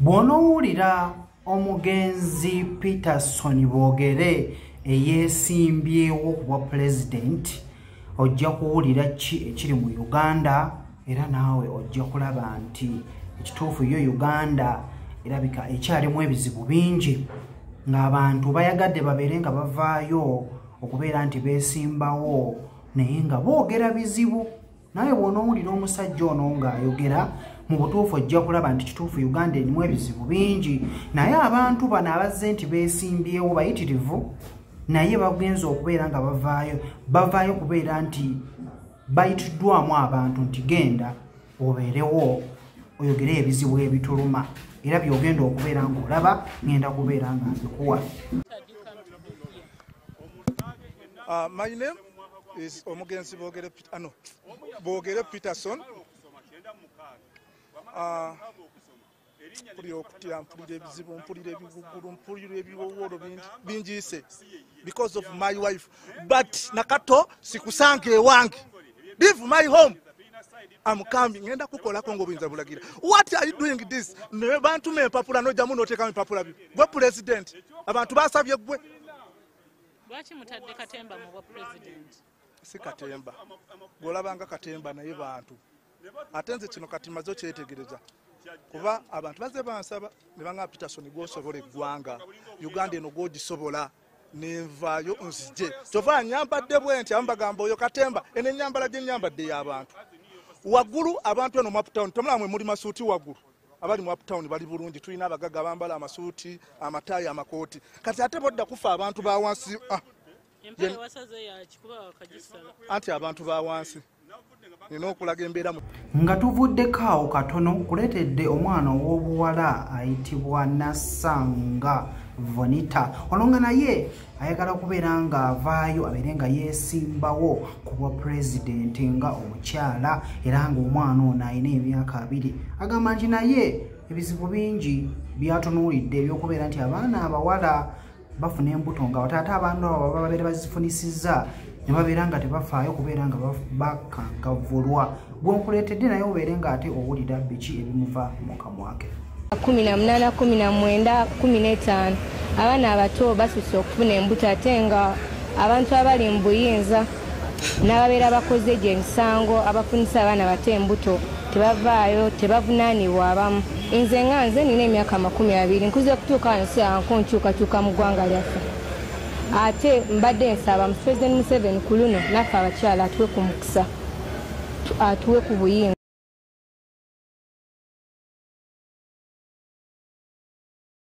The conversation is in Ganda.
Bw'onoowulira omugenzi Peterson Boogere eyeesimbyewo ku bwa pulezidenti ojja kuwulira ki ekiri mu Uganda era naawe ojja kulaba nti ekituufu yo Uganda erabika ekyalimu ebizibu bingi ng'abantu bayagadde babeere nga bavaayo okubeera nti beesimbawo naye nga boogera bizibu. Naye bw'onoowulira omusajja ono ng'ayogera mu butuufu ojja kulaba nti kituufu Uganda erimu ebizibu bingi naye abantu bano abazze nti beesimbyewo bayitirivu naye bagenza okubeera nga bavaayo kubeera nti bayitiddwamu abantu nti genda obeerewo oyogere ebizibu ebituluma era by'ogenda okubeera ng'olaba ngenda kubeera nga mbikuwa. My name is Omugenzi Boogere Peterson. Because of my wife, but nakato sikusange wangi. Leave my home. I'm coming. Ngenda kukola kongo binza bulagira. What are you doing this? Ne bantu me papula no jamu no teka me papula bi. Gwe president. Abantu basabye gwe. Lwaki mutadde Katemba mu bwa president? Si Katemba. Golabanga Katemba naye bantu. Atenze kino kati mazo kyetegereza. Kuba abantu baze bansaba ne banga Peterson gwosobola eggwanga. Uganda eno gwogisobola. Nenvayo nzije. Tova nyambadde bwenti ambagamba oyo Katemba ene nyambala gye nyambadde y'abantu. Waggulu abantu eno mu uptown tomulamwe muri masuuti waggulu. Abali mu uptown bali bulungi tulina abagaga bambala amasuuti amatayi amakooti. Kati ate bodda kufa abantu ba wansi Empale wasaze ya kikuba wakagisala. Anti abantu ba wansi. Nino okulaga embeera nga tuvuddeko awo katono kuleetedde omwana ow'obuwala ayitibwa Nasanga Vonita olonga naye ayagala kubeera nga avaayo abeere nga yeesimbawo ku bwa pulezidenti nga omukyala era ng'omwana ono alina emyaka 2 agamba nti naye ebizibu bingi byatunuulidde ebyokubeera nti abaana abawala bafuna embuto nga wataata abantu abo babeera bazifunisizza ne babeera nga tebafaayo kubeera nga bakankavulwa. Bw'onkuleetedde naye obeere nga ate owulira biki ebimuva mu kamwa ke. 18, 19, 15 abaana abato basusse okufuna embuto ate nga abantu abali mu buyinza n'ababeera bakoze gye emisango abafunisa abaana bato embuto tebavaayo tebavunaanibwa abamu. Nze nga nze nina emyaka 20 nkuze okutuuka wansi anko nkyukakyuka mu ggwanga lyaffe ate mbadde nsaba mu President Museveni ku luno naffe abakyala atuwe ku mukisa atuwe ku buyinza.